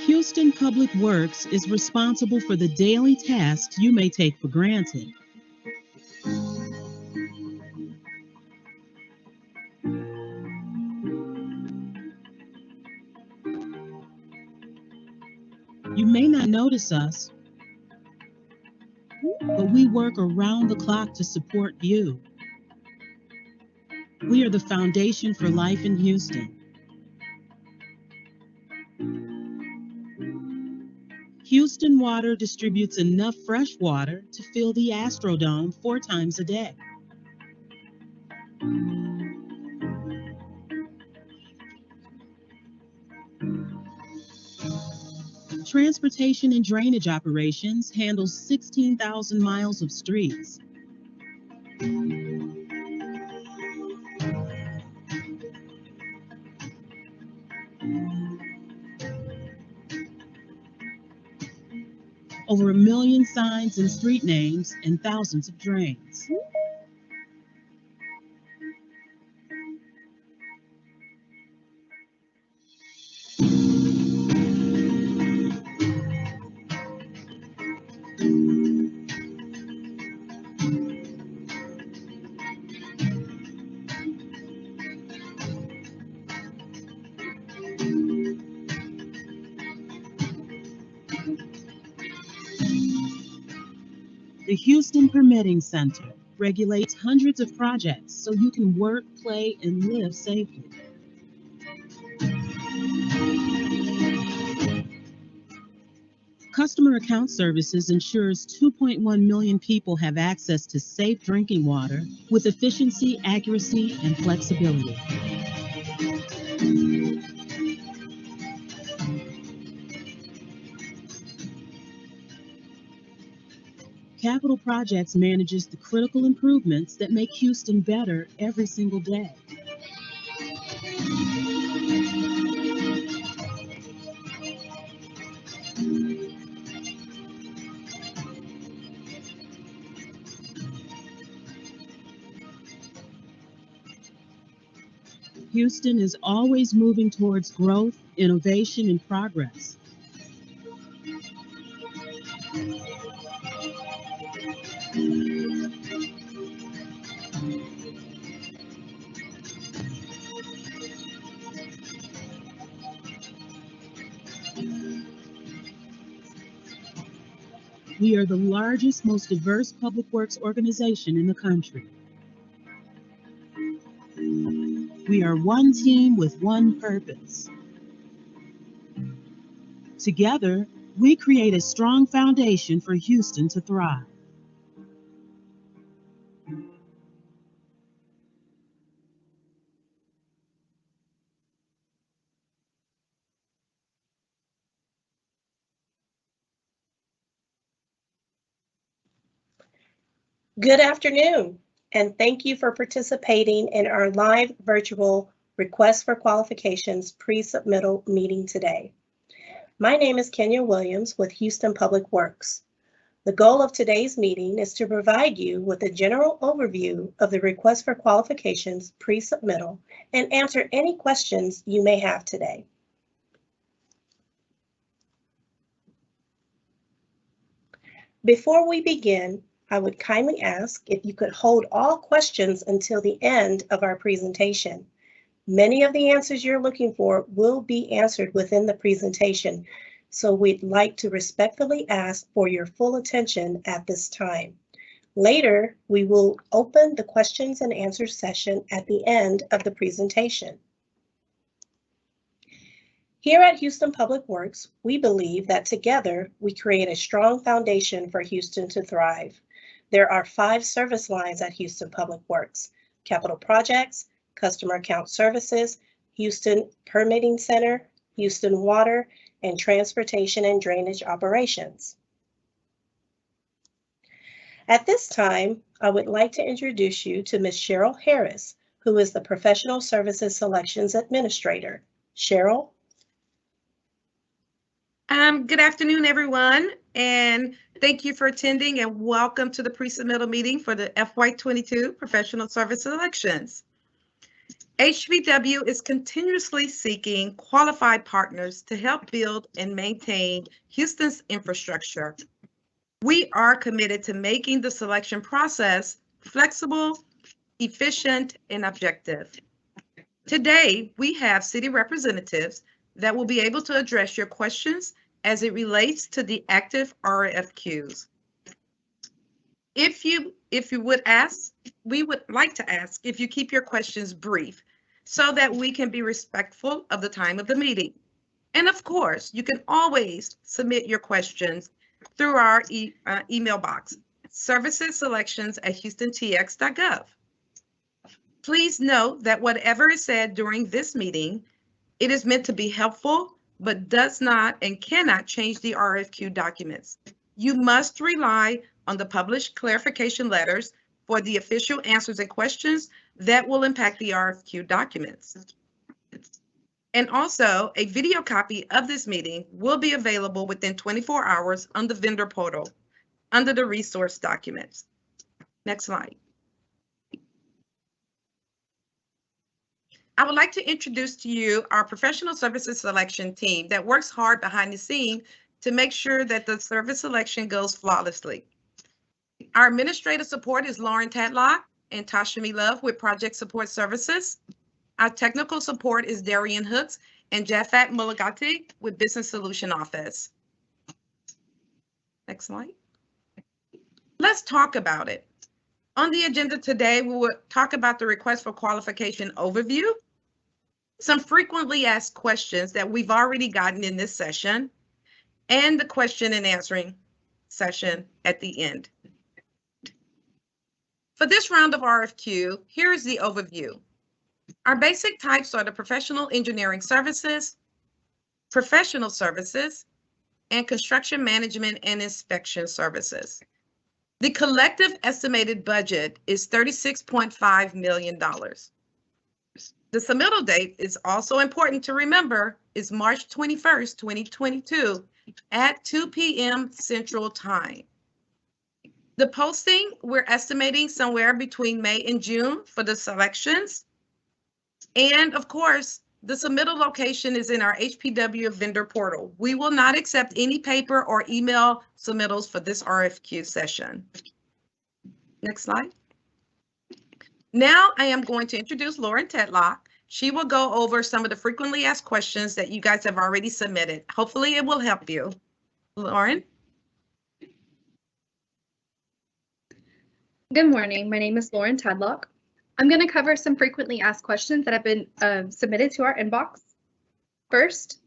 Houston Public Works is responsible for the daily tasks you may take for granted. You may not notice us, but we work around the clock to support you. We are the foundation for life in Houston. Houston Water distributes enough fresh water to fill the Astrodome 4 times a day. Transportation and drainage operations handles 16,000 miles of streets. Over 1 million signs and street names and thousands of drains. The Houston Permitting Center regulates hundreds of projects so you can work, play, and live safely. Customer Account Services ensures 2.1 million people have access to safe drinking water with efficiency, accuracy, and flexibility. Capital Projects manages the critical improvements that make Houston better every single day. Houston is always moving towards growth, innovation, and progress. We are the largest, most diverse public works organization in the country. We are one team with one purpose. Together, we create a strong foundation for Houston to thrive. Good afternoon, and thank you for participating in our live virtual Request for Qualifications pre-submittal meeting today. My name is Kenya Williams with Houston Public Works. The goal of today's meeting is to provide you with a general overview of the Request for Qualifications pre-submittal and answer any questions you may have today. Before we begin, I would kindly ask if you could hold all questions until the end of our presentation. Many of the answers you're looking for will be answered within the presentation, so we'd like to respectfully ask for your full attention at this time. Later, we will open the questions and answers session at the end of the presentation. Here at Houston Public Works, we believe that together we create a strong foundation for Houston to thrive. There are 5 service lines at Houston Public Works: Capital Projects, Customer Account Services, Houston Permitting Center, Houston Water, and Transportation and Drainage Operations. At this time, I would like to introduce you to Ms. Cheryl Harris, who is the Professional Services Selections Administrator. Cheryl? Good afternoon, everyone, and thank you for attending and welcome to the pre-submittal meeting for the FY22 Professional Service Elections. HPW is continuously seeking qualified partners to help build and maintain Houston's infrastructure. We are committed to making the selection process flexible, efficient, and objective. Today, we have city representatives that will be able to address your questions as it relates to the active RFQs. If you would ask, we would like to ask if you keep your questions brief so that we can be respectful of the time of the meeting. And of course, you can always submit your questions through our email box, servicesselections@houstontx.gov. Please note that whatever is said during this meeting, it is meant to be helpful, but does not and cannot change the RFQ documents. You must rely on the published clarification letters for the official answers and questions that will impact the RFQ documents. And also, a video copy of this meeting will be available within 24 hours on the vendor portal under the resource documents. Next slide. I would like to introduce to you our professional services selection team that works hard behind the scene to make sure that the service selection goes flawlessly. Our administrative support is Lauren Tadlock and Tasha Love with Project Support Services. Our technical support is Darian Hooks and Jafat Mulagati with Business Solution Office. Next slide. Let's talk about it. On the agenda today, we will talk about the request for qualification overview, some frequently asked questions that we've already gotten in this session, and the question and answering session at the end. For this round of RFQ, here is the overview. Our basic types are the professional engineering services, professional services, and construction management and inspection services. The collective estimated budget is $36.5 million. The submittal date is also important to remember is March 21st, 2022 at 2 p.m. Central Time. The posting, we're estimating somewhere between May and June for the selections. And of course, the submittal location is in our HPW vendor portal. We will not accept any paper or email submittals for this RFQ session. Next slide. Now I am going to introduce Lauren Tedlock. She will go over some of the frequently asked questions that you guys have already submitted. Hopefully it will help you. Lauren? Good morning. My name is Lauren Tadlock. I'm going to cover some frequently asked questions that have been submitted to our inbox. First,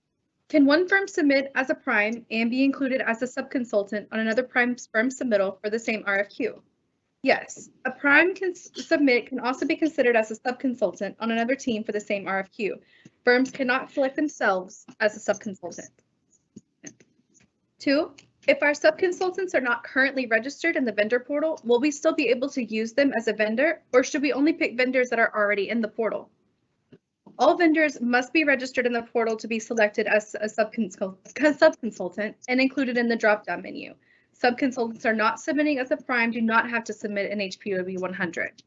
can one firm submit as a prime and be included as a subconsultant on another prime's firm submittal for the same RFQ? Yes, a prime can also be considered as a subconsultant on another team for the same RFQ. Firms cannot select themselves as a subconsultant. 2, if our subconsultants are not currently registered in the vendor portal, will we still be able to use them as a vendor, or should we only pick vendors that are already in the portal? All vendors must be registered in the portal to be selected as a subconsultant and included in the drop-down menu. Subconsultants are not submitting as a prime do not have to submit an HPW 100.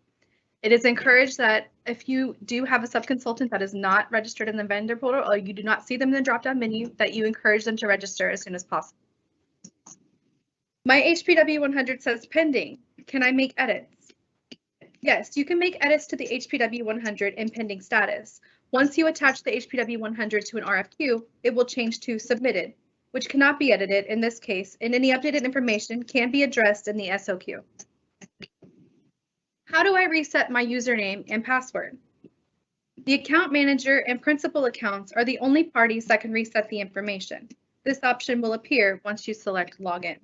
It is encouraged that if you do have a subconsultant that is not registered in the vendor portal or you do not see them in the drop-down menu, that you encourage them to register as soon as possible. My HPW 100 says pending. Can I make edits? Yes, you can make edits to the HPW 100 in pending status. Once you attach the HPW 100 to an RFQ, it will change to submitted, which cannot be edited in this case, and any updated information can be addressed in the SOQ. How do I reset my username and password? The account manager and principal accounts are the only parties that can reset the information. This option will appear once you select Login.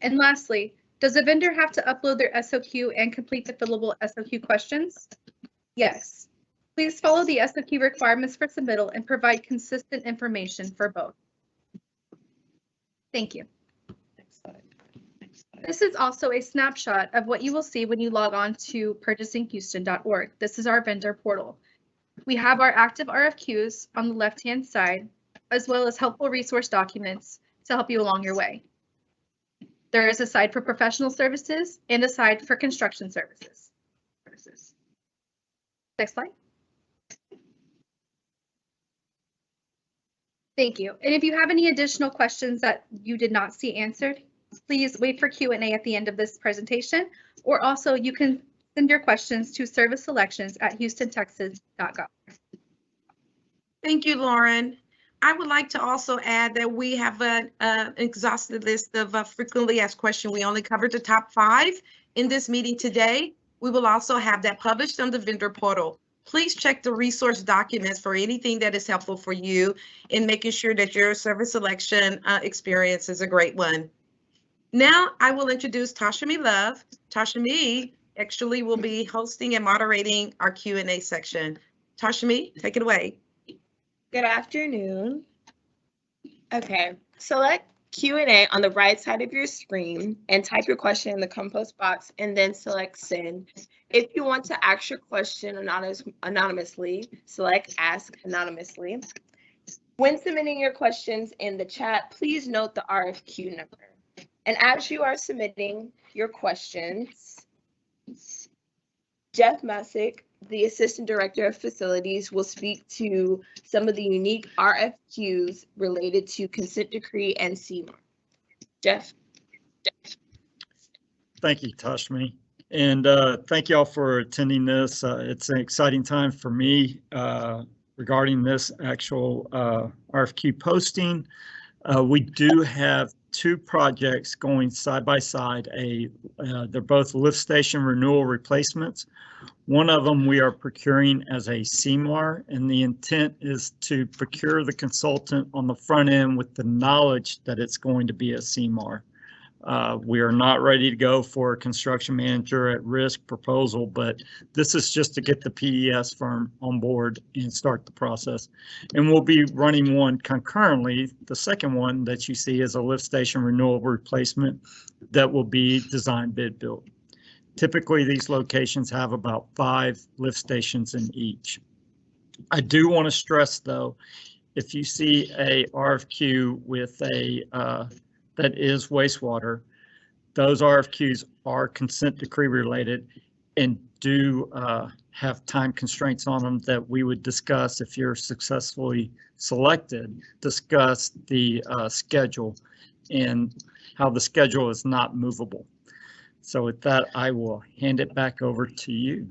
And lastly, does a vendor have to upload their SOQ and complete the fillable SOQ questions? Yes. Please follow the SOQ requirements for submittal and provide consistent information for both. Thank you. This is also a snapshot of what you will see when you log on to purchasinghouston.org. This is our vendor portal. We have our active RFQs on the left-hand side, as well as helpful resource documents to help you along your way. There is a side for professional services and a side for construction services. Next slide. Thank you. And if you have any additional questions that you did not see answered, please wait for Q&A at the end of this presentation, or also you can send your questions to serviceselections@houstontexas.gov. Thank you, Lauren. I would like to also add that we have an exhaustive list of frequently asked questions. We only covered the top 5 in this meeting today. We will also have that published on the vendor portal. Please check the resource documents for anything that is helpful for you in making sure that your service selection experience is a great one. Now I will introduce Tashmi Love. Tashmi actually will be hosting and moderating our Q&A section. Tashmi, take it away. Good afternoon. Okay, select Q&A on the right side of your screen and type your question in the compose box and then select send. If you want to ask your question anonymously, select ask anonymously. When submitting your questions in the chat, please note the RFQ number. And as you are submitting your questions, Jeff Messick, the Assistant Director of Facilities, will speak to some of the unique RFQs related to consent decree and CMAR. Jeff. Thank you, Tashmi. And thank you all for attending this. It's an exciting time for me regarding this actual RFQ posting. We do have 2 projects going side by side. They're both lift station renewal replacements. One of them we are procuring as a CMAR, and the intent is to procure the consultant on the front end with the knowledge that it's going to be a CMAR. We are not ready to go for a construction manager at risk proposal, but this is just to get the PES firm on board and start the process. And we'll be running one concurrently. The second one that you see is a lift station renewal replacement that will be design bid built. Typically, these locations have about 5 lift stations in each. I do want to stress, though, if you see a RFQ with a that is wastewater, those RFQs are consent decree related and do have time constraints on them that we would discuss if you're successfully selected, discuss the schedule and how the schedule is not movable. So with that, I will hand it back over to you.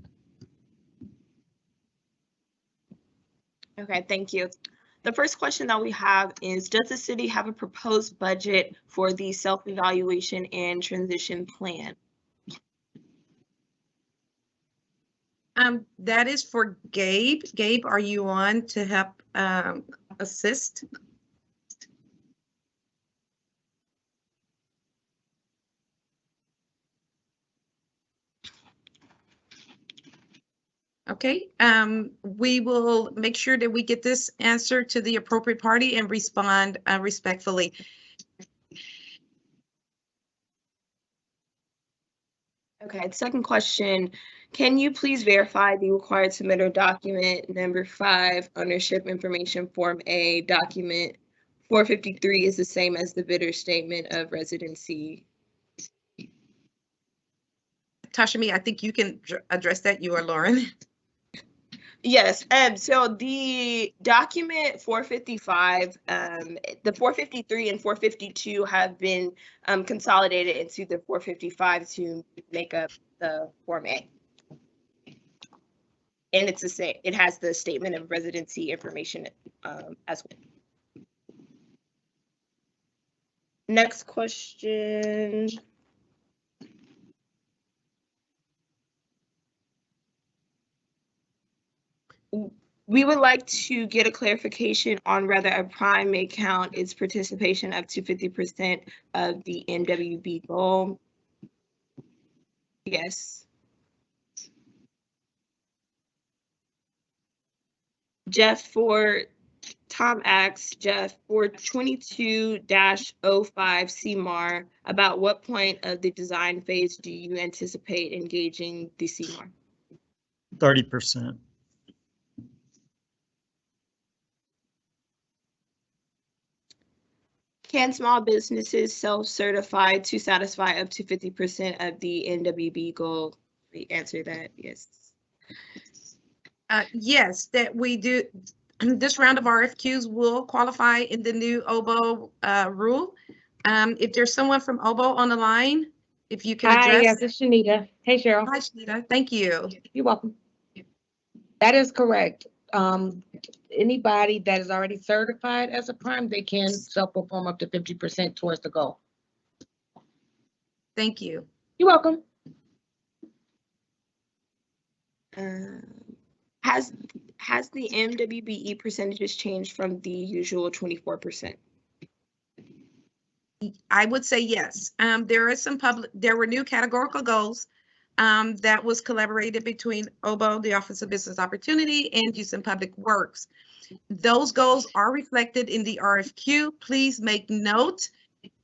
Okay, thank you. The first question that we have is, does the city have a proposed budget for the self-evaluation and transition plan? That is for Gabe. Gabe, are you on to help assist? Okay, we will make sure that we get this answer to the appropriate party and respond respectfully. Okay, second question, can you please verify the required submitter document number 5, ownership information form A, document 453 is the same as the bidder statement of residency? Tashmi, I think you can address that. You are Lauren. Yes, so the document 455, the 453 and 452 have been consolidated into the 455 to make up the Form A. And it's the same, it has the statement of residency information as well. Next question. We would like to get a clarification on whether a prime may count its participation up to 50% of the NWB goal. Yes. Jeff, for Tom asks, Jeff, for 22-05 CMAR, about what point of the design phase do you anticipate engaging the CMAR? 30%. Can small businesses self-certify to satisfy up to 50% of the NWB goal? We answer that, yes. Yes, that we do. This round of RFQs will qualify in the new OBO rule. If there's someone from OBO on the line, if you can Hi, address. yes, it's Shanita. Hey, Cheryl. Hi, Shanita. Thank you. You're welcome. That is correct. Anybody that is already certified as a prime, they can self-perform up to 50% towards the goal. Thank you. You're welcome. Has the MWBE percentages changed from the usual 24%? I would say yes. There were new categorical goals that was collaborated between OBO, the Office of Business Opportunity, and Houston Public Works. Those goals are reflected in the RFQ. Please make note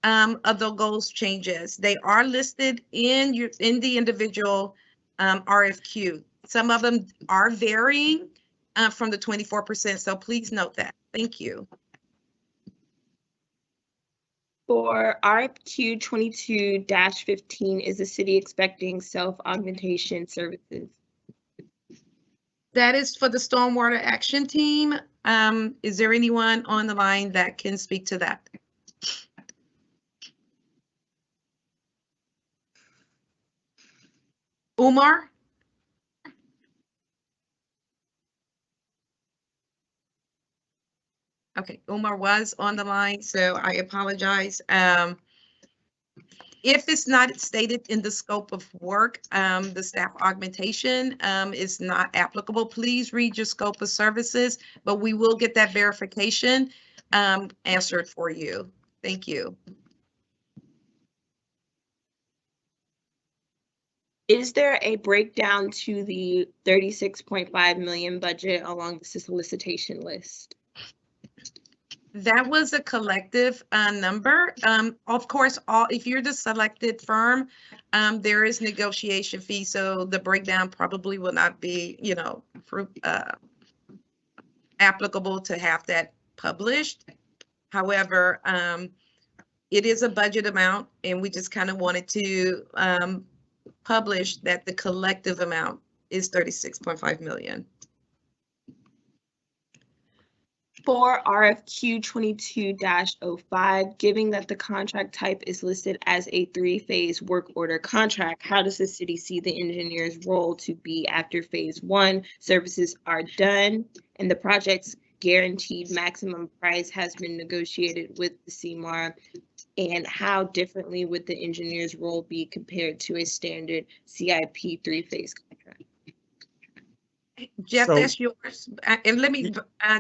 of the goals changes. They are listed in the individual RFQ. Some of them are varying from the 24%, so please note that. Thank you. For RFQ 22-15, is the city expecting self-augmentation services? That is for the Stormwater Action Team. Is there anyone on the line that can speak to that? Umar? Okay, Umar was on the line, so I apologize. If it's not stated in the scope of work, the staff augmentation is not applicable. Please read your scope of services, but we will get that verification answered for you. Thank you. Is there a breakdown to the 36.5 million budget along the solicitation list? That was a collective number. Of course, if you're the selected firm, there is negotiation fee, so the breakdown probably will not be, applicable to have that published. However, it is a budget amount, and we just kind of wanted to publish that the collective amount is 36.5 million. For RFQ 22-05, given that the contract type is listed as a 3-phase work order contract, how does the city see the engineer's role to be after phase 1 services are done and the project's guaranteed maximum price has been negotiated with the CMAR? And how differently would the engineer's role be compared to a standard CIP 3-phase contract? Jeff, So- that's yours. And let me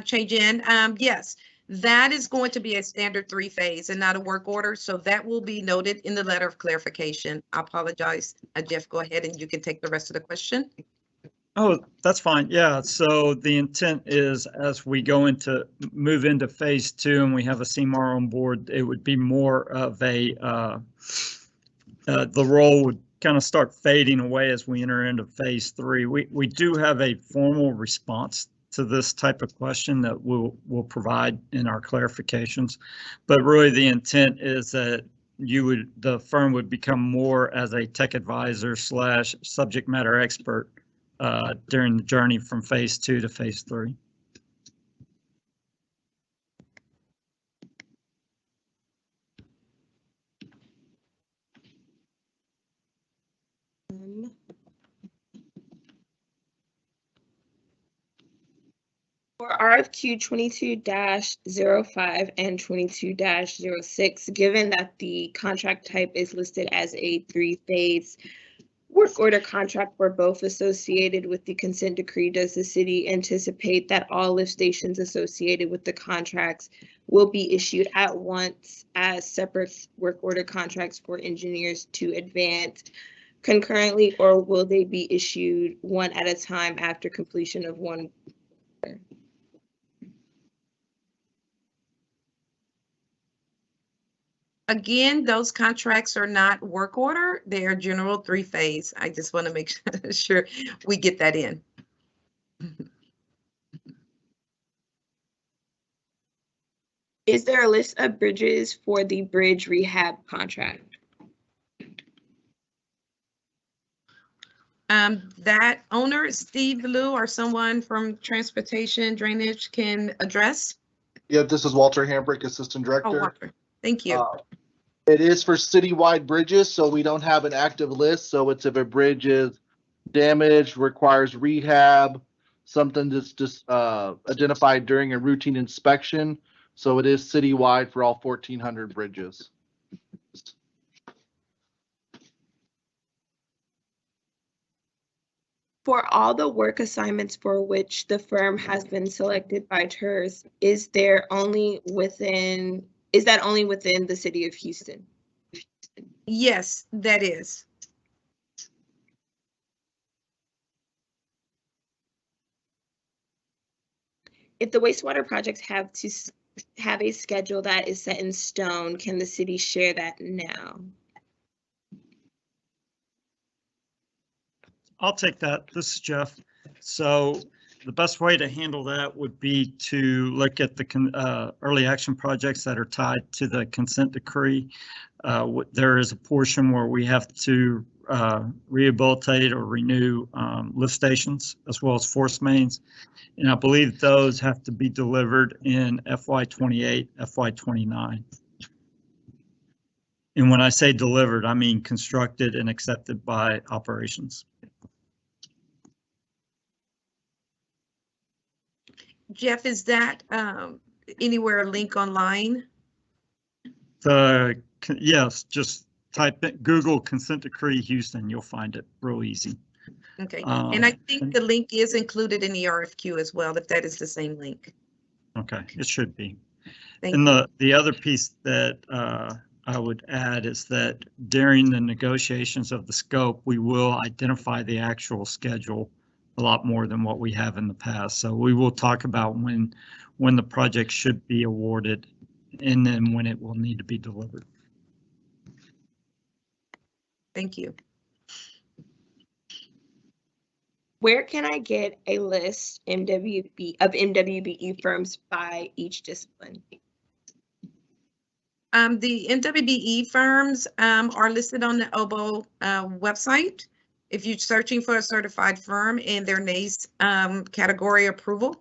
change in. Yes, that is going to be a standard 3-phase and not a work order. So that will be noted in the letter of clarification. I apologize. Jeff, go ahead and you can take the rest of the question. Oh, that's fine. Yeah. So the intent is as we move into phase 2 and we have a CMAR on board, it would be more of the role would kind of start fading away as we enter into phase 3. We do have a formal response to this type of question that we'll provide in our clarifications, but really the intent is that the firm would become more as a tech advisor / subject matter expert during the journey from phase 2 to phase 3. For RFQ 22-05 and 22-06, given that the contract type is listed as a 3-phase work order contract for both associated with the consent decree, does the city anticipate that all lift stations associated with the contracts will be issued at once as separate work order contracts for engineers to advance concurrently, or will they be issued one at a time after completion of one? Again, those contracts are not work order. They are general 3-phase. I just want to make sure we get that in. Is there a list of bridges for the bridge rehab contract? That owner, Steve Liu, or someone from Transportation Drainage can address. Yeah, this is Walter Hambrick, Assistant Oh, Director. Walter. Thank you. It is for citywide bridges, so we don't have an active list. So it's if a bridge is damaged, requires rehab, something that's just identified during a routine inspection. So it is citywide for all 1,400 bridges. For all the work assignments for which the firm has been selected by TERS, is that only within the city of Houston? Yes, that is. If the wastewater projects have a schedule that is set in stone, can the city share that now? I'll take that. This is Jeff. So the best way to handle that would be to look at the early action projects that are tied to the consent decree. There is a portion where we have to rehabilitate or renew lift stations as well as force mains. And I believe those have to be delivered in FY28, FY29. And when I say delivered, I mean constructed and accepted by operations. Jeff, is that anywhere link online? Yes, just type in Google consent decree Houston, you'll find it real easy. Okay, and I think the link is included in the RFQ as well, if that is the same link. Okay, it should be. Thank And you. the other piece that I would add is that during the negotiations of the scope, we will identify the actual schedule a lot more than what we have in the past. So we will talk about when the project should be awarded and then when it will need to be delivered. Thank you. Where can I get a list of MWBE firms by each discipline? The MWBE firms are listed on the OBO website. If you're searching for a certified firm in their NACE category approval.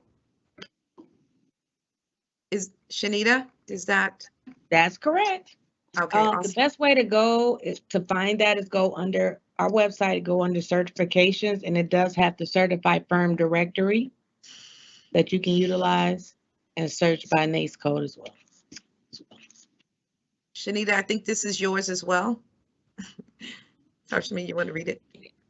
Is Shanita, is that? That's correct. Okay, The awesome. best way to go is to find that is go under our website, go under certifications, and it does have the certified firm directory that you can utilize and search by NACE code as well. Shanita, I think this is yours as well. Talk to me, you want to read it?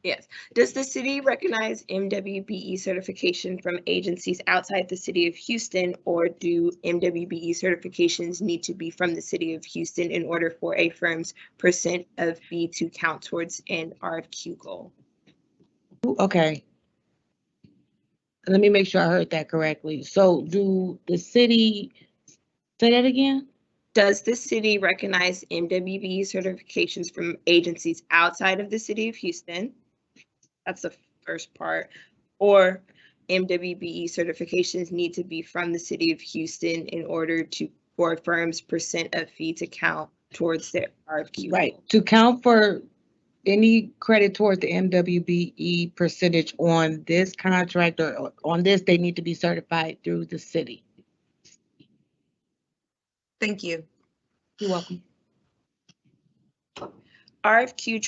Yes. Does the city recognize MWBE certification from agencies outside the city of Houston, or do MWBE certifications need to be from the city of Houston in order for a firm's percent of fee to count towards an RFQ goal? Okay. Let me make sure I heard that correctly. So do the city, say that again? Does the city recognize MWBE certifications from agencies outside of the city of Houston? That's the first part. Or MWBE certifications need to be from the city of Houston in order for a firm's percent of fee to count towards their RFQ. Right. To count for any credit towards the MWBE percentage on this contract or on this, they need to be certified through the city. Thank you. You're welcome. RFQ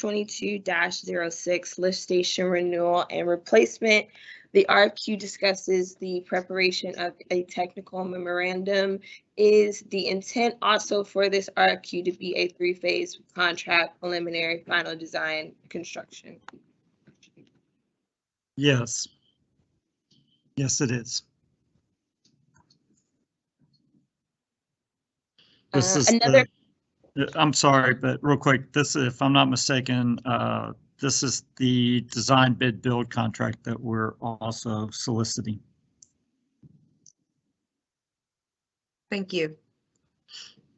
22-06 lift station renewal and replacement. The RFQ discusses the preparation of a technical memorandum. Is the intent also for this RFQ to be a 3-phase contract, preliminary, final design, construction? Yes. Yes, it is. I'm sorry, but real quick, this, if I'm not mistaken, this is the design bid build contract that we're also soliciting. Thank you.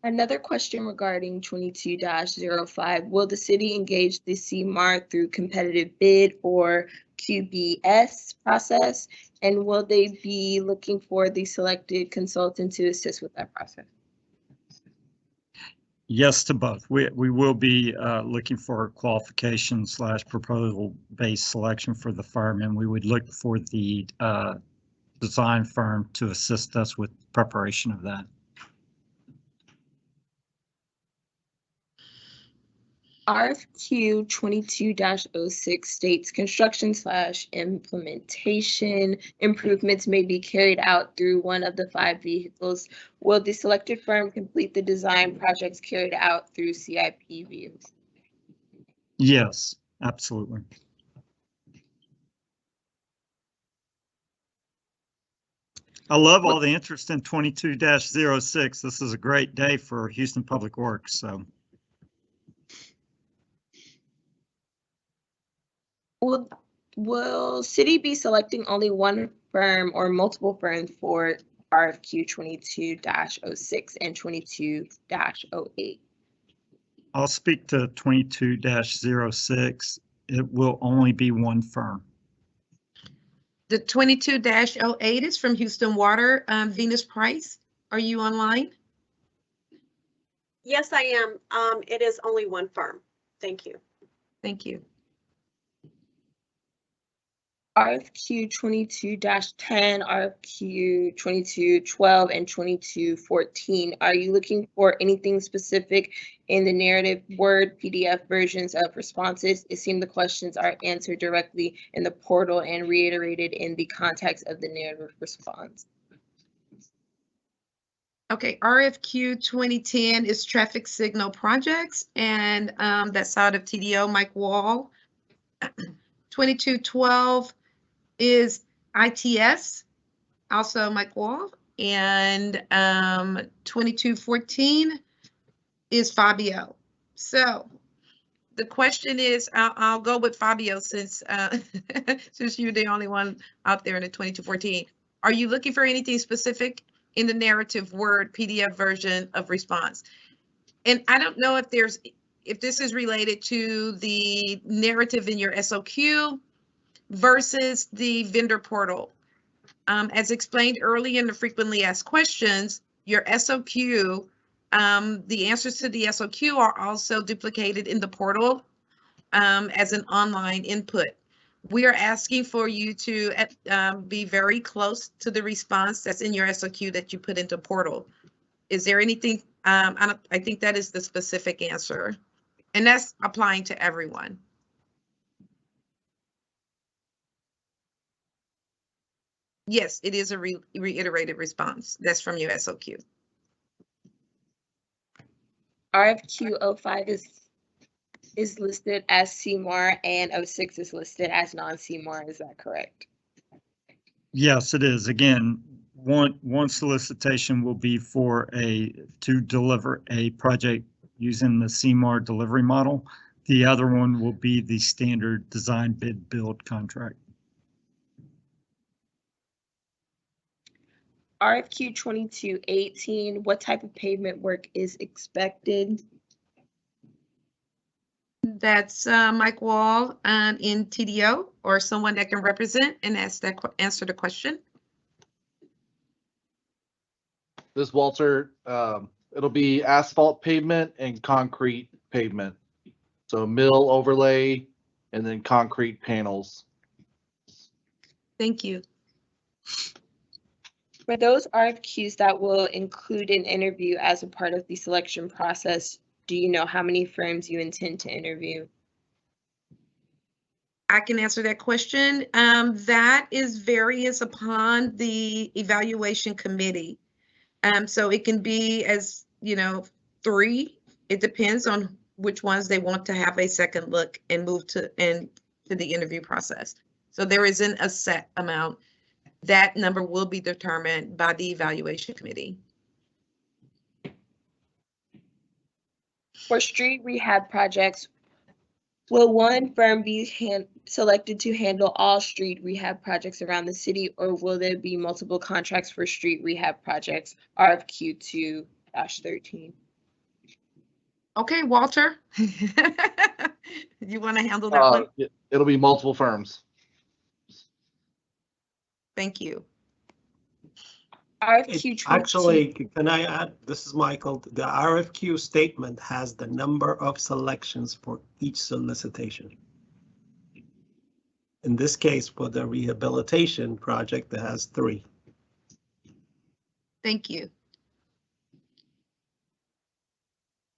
Another question regarding 22-05, will the city engage the CMAR through competitive bid or QBS process? And will they be looking for the selected consultant to assist with that process? Yes to both. We will be looking for qualification / proposal-based selection for the firm, and we would look for the design firm to assist us with preparation of that. RFQ 22-06 states construction / implementation improvements may be carried out through one of the 5 vehicles. Will the selected firm complete the design projects carried out through CIP vehicles? Yes, absolutely. I love all the interest in 22-06. This is a great day for Houston Public Works. So. Will city be selecting only one firm or multiple firms for RFQ 22-06 and 22-08? I'll speak to 22-06. It will only be one firm. The 22-08 is from Houston Water. Venus Price, are you online? Yes, I am. It is only one firm. Thank you. Thank you. RFQ 22-10, RFQ 22-12, and 22-14. Are you looking for anything specific in the narrative Word PDF versions of responses? It seems the questions are answered directly in the portal and reiterated in the context of the narrative response. Okay, RFQ 2010 is traffic signal projects, and that's out of TDO, Mike Wall. 2212 is ITS, also Mike Wall, and 2214 is Fabio. So the question is, I'll go with Fabio since since you're the only one out there in the 2214. Are you looking for anything specific in the narrative Word PDF version of response? And I don't know if this is related to the narrative in your SOQ versus the vendor portal. As explained earlier in the frequently asked questions, your SOQ, the answers to the SOQ are also duplicated in the portal as an online input. We are asking for you to be very close to the response that's in your SOQ that you put into portal. Is there anything? I think that is the specific answer, and that's applying to everyone. Yes, it is a reiterated response. That's from your SOQ. RFQ 05 is listed as CMAR and 06 is listed as non-CMAR. Is that correct? Yes, it is. Again, one solicitation will be to deliver a project using the CMAR delivery model. The other one will be the standard design bid build contract. RFQ 2218, what type of pavement work is expected? That's Mike Wall in TDO, or someone that can represent and answer the question. This Walter, it'll be asphalt pavement and concrete pavement. So mill overlay and then concrete panels. Thank you. For those RFQs that will include an interview as a part of the selection process, do you know how many firms you intend to interview? I can answer that question. That is various upon the evaluation committee. So it can be as, 3. It depends on which ones they want to have a second look and move to the interview process. So there isn't a set amount. That number will be determined by the evaluation committee. For street rehab projects, will one firm be selected to handle all street rehab projects around the city, or will there be multiple contracts for street rehab projects? RFQ 2-13. Okay, Walter, you want to handle that one? It'll be multiple firms. Thank you. RFQ 22. Actually, can I add, this is Michael, the RFQ statement has the number of selections for each solicitation. In this case, for the rehabilitation project, it has 3. Thank you.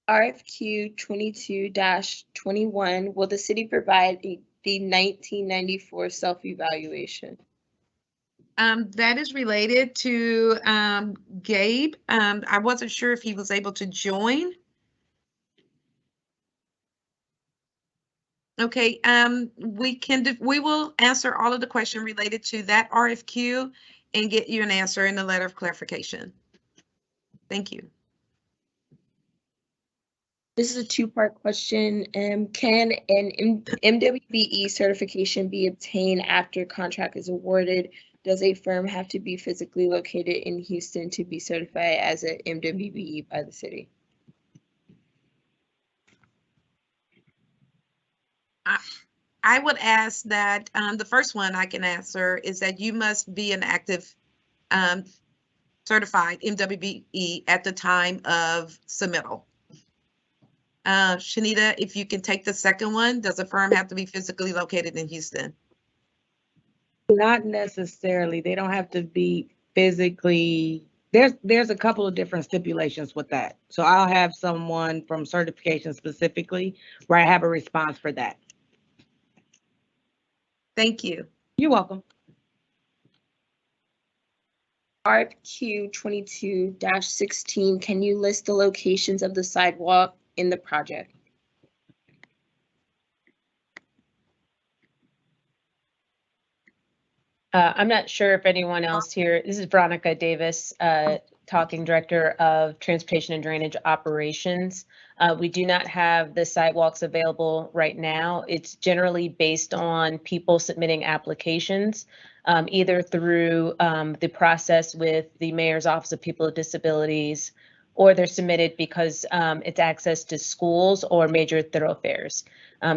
RFQ 22-21, will the city provide the 1994 self-evaluation? That is related to Gabe. I wasn't sure if he was able to join. Okay, we will answer all of the questions related to that RFQ and get you an answer in the letter of clarification. Thank you. This is a 2-part question. Can an MWBE certification be obtained after contract is awarded? Does a firm have to be physically located in Houston to be certified as an MWBE by the city? I would ask that the first one I can answer is that you must be an active certified MWBE at the time of submittal. Shanita, if you can take the second one, does a firm have to be physically located in Houston? Not necessarily. They don't have to be physically. There's a couple of different stipulations with that. So I'll have someone from certification specifically where I have a response for that. Thank you. You're welcome. RFQ 22-16, can you list the locations of the sidewalk in the project? I'm not sure if anyone else here, this is Veronica Davis, Talking Director of Transportation and Drainage Operations. We do not have the sidewalks available right now. It's generally based on people submitting applications, either through the process with the Mayor's Office of People with Disabilities, or they're submitted because it's access to schools or major thoroughfares.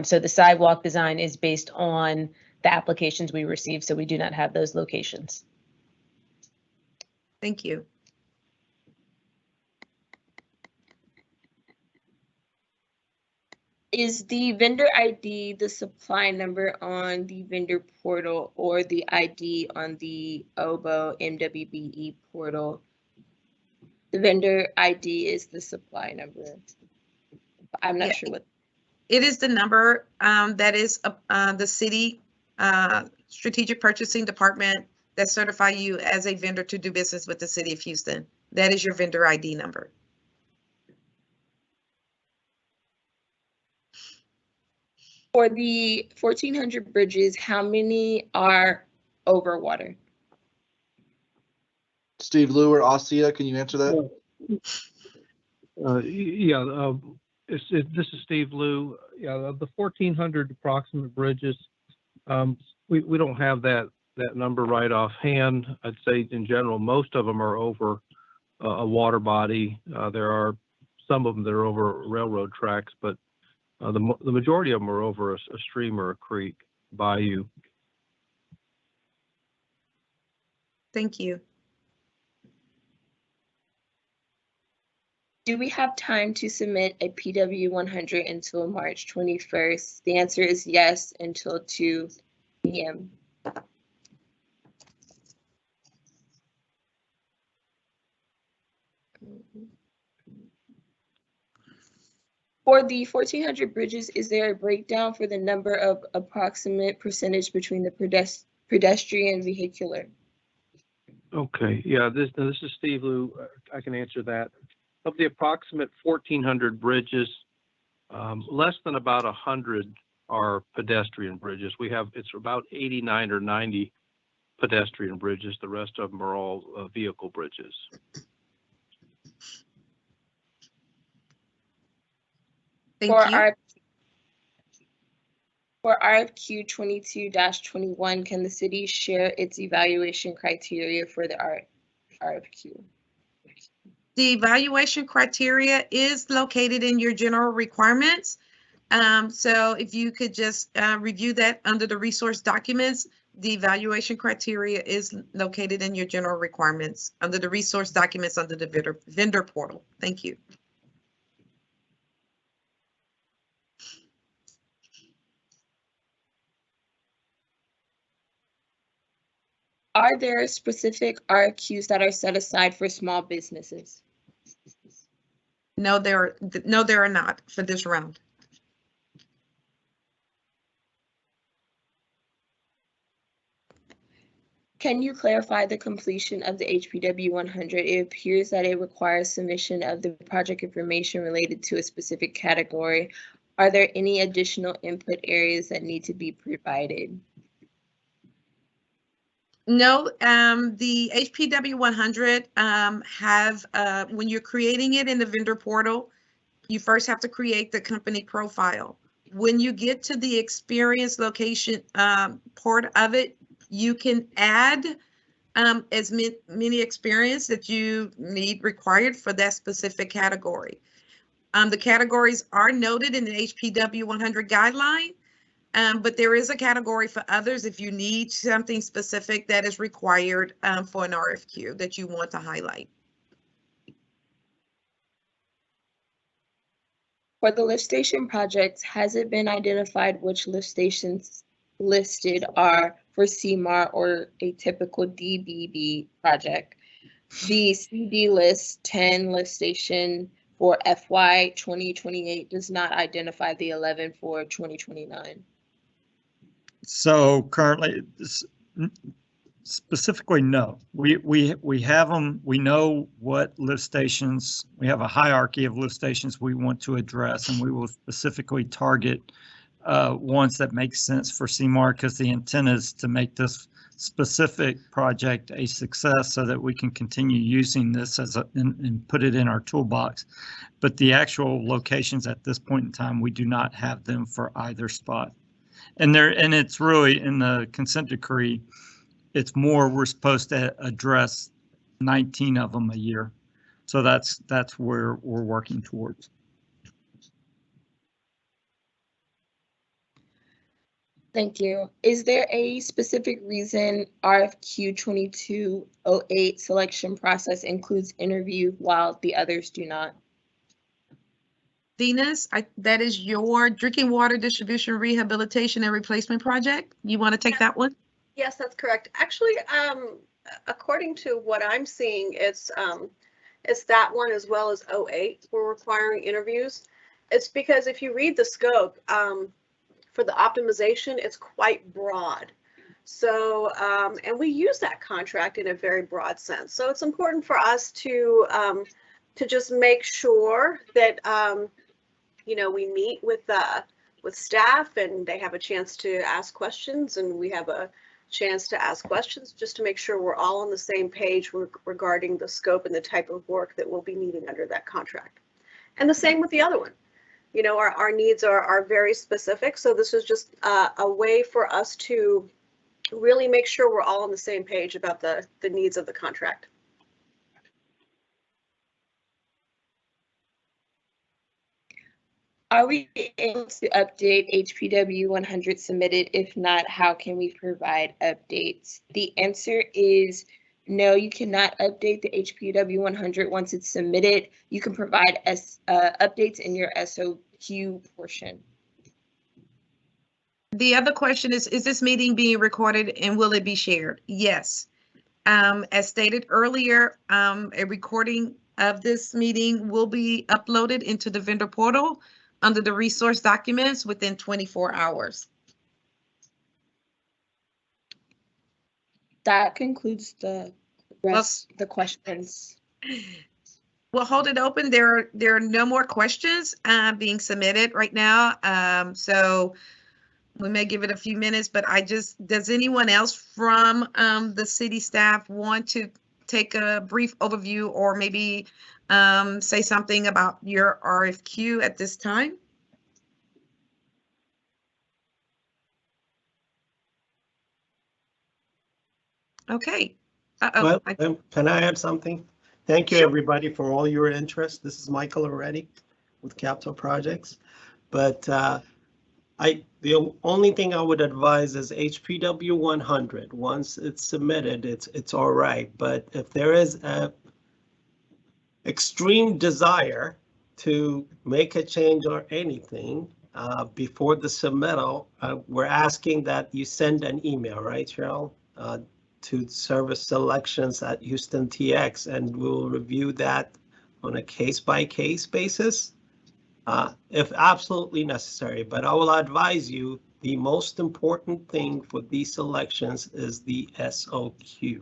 So the sidewalk design is based on the applications we receive, so we do not have those locations. Thank you. Is the vendor ID the supply number on the vendor portal or the ID on the OBO MWBE portal? The vendor ID is the supply number. I'm not sure what. It is the number that is the city strategic purchasing department that certify you as a vendor to do business with the city of Houston. That is your vendor ID number. For the 1,400 bridges, how many are over water? Steve Lou or Asia, can you answer that? This is Steve Lou. Yeah, of the 1,400 approximate bridges, we don't have that number right offhand. I'd say in general, most of them are over a water body. There are some of them that are over railroad tracks, but the majority of them are over a stream or a creek, bayou. Thank you. Do we have time to submit a PW 100 until March 21st? The answer is yes, until 2 p.m. For the 1,400 bridges, is there a breakdown for the number of approximate percentage between the pedestrian and vehicular? Okay, yeah, this is Steve Lou. I can answer that. Of the approximate 1,400 bridges, less than about 100 are pedestrian bridges. It's about 89 or 90 pedestrian bridges. The rest of them are all vehicle bridges. Thank you. For RFQ 22-21, can the city share its evaluation criteria for the RFQ? The evaluation criteria is located in your general requirements. So if you could just review that under the resource documents, The evaluation criteria is located in your general requirements under the resource documents under the vendor portal. Thank you. Are there specific RFQs that are set aside for small businesses? No, there are not for this round. Can you clarify the completion of the HPW 100? It appears that it requires submission of the project information related to a specific category. Are there any additional input areas that need to be provided? No, the HPW 100 when you're creating it in the vendor portal, you first have to create the company profile. When you get to the experience location part of it, you can add as many experience that you need required for that specific category. The categories are noted in the HPW 100 guideline, but there is a category for others if you need something specific that is required for an RFQ that you want to highlight. For the lift station projects, has it been identified which lift stations listed are for CMAR or a typical DBB project? The CD list 10 lift station for FY 2028 does not identify the 11 for 2029. So currently, specifically, no. We have them. We know what lift stations. We have a hierarchy of lift stations we want to address, and we will specifically target ones that make sense for CMAR, because the intent is to make this specific project a success so that we can continue using this as and put it in our toolbox. But the actual locations at this point in time, we do not have them for either spot. And it's really in the consent decree, it's more we're supposed to address 19 of them a year. So that's where we're working towards. Thank you. Is there a specific reason RFQ 2208 selection process includes interview while the others do not? Venus, that is your drinking water distribution, rehabilitation, and replacement project. You want to take that one? Yes, that's correct. Actually, according to what I'm seeing, it's that one as well as 08. We're requiring interviews. It's because if you read the scope for the optimization, it's quite broad. So, and we use that contract in a very broad sense. So it's important for us to just make sure that you know, we meet with staff and they have a chance to ask questions, and we have a chance to ask questions, just to make sure we're all on the same page regarding the scope and the type of work that we'll be needing under that contract. And the same with the other one. You know, our needs are very specific. So this is just a way for us to really make sure we're all on the same page about the needs of the contract. Are we able to update HPW 100 submitted? If not, how can we provide updates? The answer is no, you cannot update the HPW 100 once it's submitted. You can provide updates in your SOQ portion. The other question is this meeting being recorded and will it be shared? Yes. As stated earlier, a recording of this meeting will be uploaded into the vendor portal under the resource documents within 24 hours. That concludes the rest of the questions. We'll hold it open. There are no more questions being submitted right now. So we may give it a few minutes, but does anyone else from the city staff want to take a brief overview or maybe say something about your RFQ at this time? Okay. Well, can I add something? Thank you, Sure. everybody, for all your interest. This is Michael already with Capital Projects. But The only thing I would advise is HPW 100. Once it's submitted, it's all right. But if there is a extreme desire to make a change or anything before the submittal, we're asking that you send an email, right, Cheryl, to service selections at Houston TX, and we'll review that on a case-by-case basis if absolutely necessary. But I will advise you, the most important thing for these selections is the SOQ.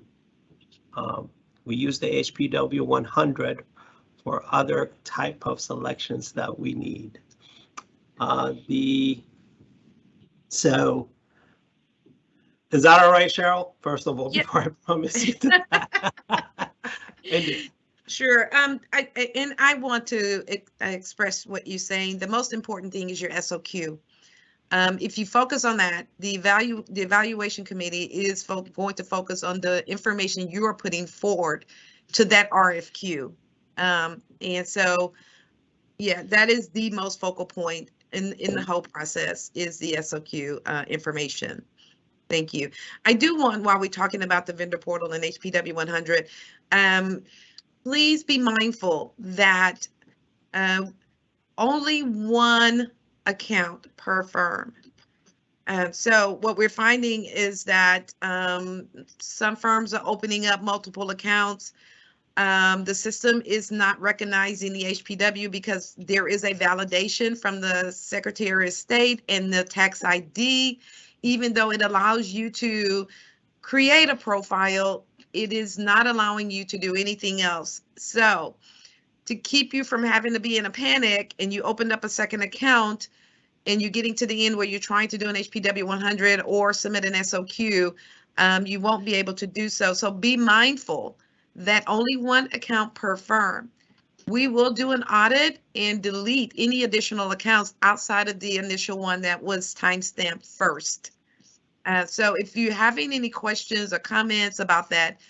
We use the HPW 100 for other type of selections that we need. So is that all right, Cheryl? First of all, Yeah. before I promise you that. Sure. I want to express what you're saying. The most important thing is your SOQ. If you focus on that, the evaluation committee is going to focus on the information you are putting forward to that RFQ. And so, yeah, that is the most focal point in the whole process is the SOQ information. Thank you. I do want, while we're talking about the vendor portal and HPW 100, please be mindful that only one account per firm. So what we're finding is that some firms are opening up multiple accounts. The system is not recognizing the HPW because there is a validation from the Secretary of State and the tax ID. Even though it allows you to create a profile, it is not allowing you to do anything else. So to keep you from having to be in a panic and you opened up a second account and you're getting to the end where you're trying to do an HPW 100 or submit an SOQ, you won't be able to do so. So be mindful that only one account per firm. We will do an audit and delete any additional accounts outside of the initial one that was timestamped first. So if you're having any questions or comments about that,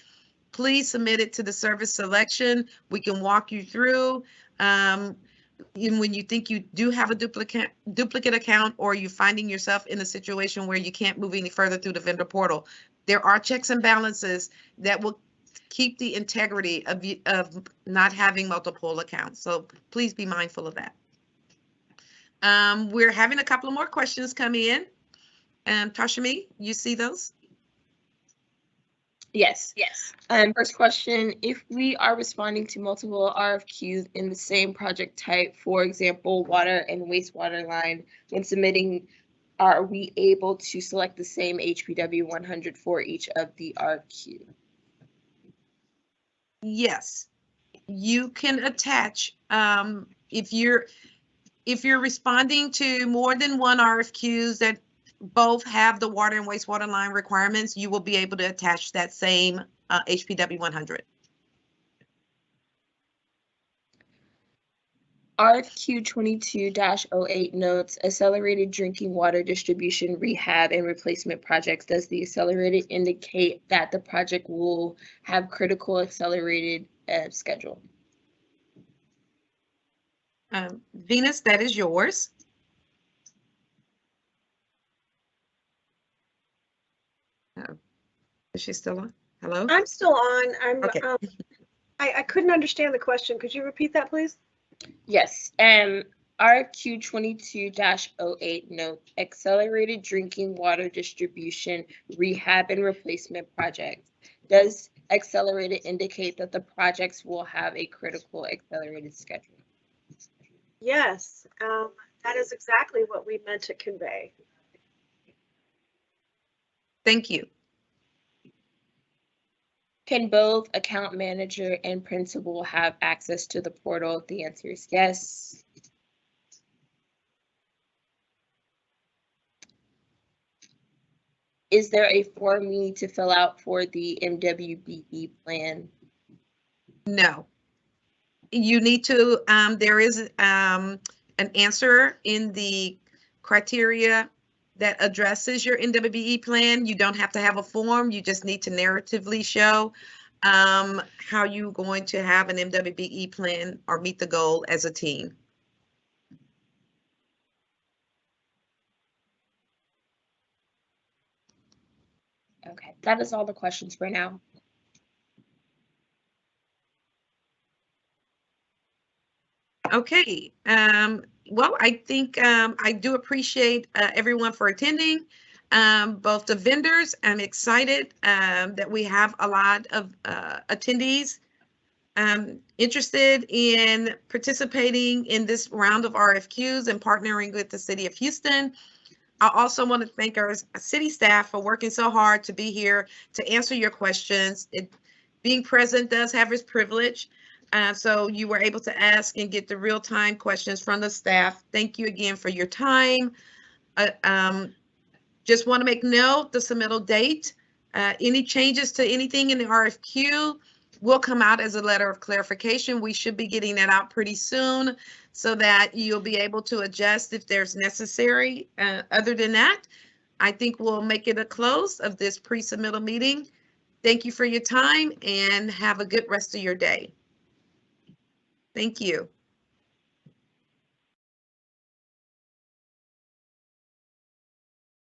please submit it to the service selection. We can walk you through. Even when you think you do have a duplicate account or you're finding yourself in a situation where you can't move any further through the vendor portal, there are checks and balances that will keep the integrity of not having multiple accounts. So please be mindful of that. We're having a couple of more questions come in. Tashmi, you see those? Yes. First question, if we are responding to multiple RFQs in the same project type, for example, water and wastewater line, when submitting, are we able to select the same HPW 100 for each of the RFQ? Yes, you can attach, if you're responding to more than one RFQs that both have the water and wastewater line requirements, you will be able to attach that same HPW 100. RFQ 22-08 notes accelerated drinking water distribution, rehab, and replacement projects. Does the accelerated indicate that the project will have critical accelerated schedule? Venus, that is yours. Is she still on? Hello? I'm still on. Okay. I couldn't understand the question. Could you repeat that, please? Yes. RFQ 22-08 notes accelerated drinking water distribution, rehab, and replacement projects. Does accelerated indicate that the projects will have a critical accelerated schedule? Yes, that is exactly what we meant to convey. Thank you. Can both account manager and principal have access to the portal? The answer is yes. Is there a form we need to fill out for the MWBE plan? No. You need to, there is an answer in the criteria that addresses your MWBE plan. You don't have to have a form. You just need to narratively show how you're going to have an MWBE plan or meet the goal as a team. that is all the questions for now. Okay. Well, I think I do appreciate everyone for attending. Both the vendors, I'm excited that we have a lot of attendees interested in participating in this round of RFQs and partnering with the City of Houston. I also want to thank our city staff for working so hard to be here to answer your questions. Being present does have its privilege. So you were able to ask and get the real-time questions from the staff. Thank you again for your time. Just want to make note, the submittal date, any changes to anything in the RFQ will come out as a letter of clarification. We should be getting that out pretty soon so that you'll be able to adjust if there's necessary. Other than that, I think we'll make it a close of this pre-submittal meeting. Thank you for your time and have a good rest of your day. Thank you.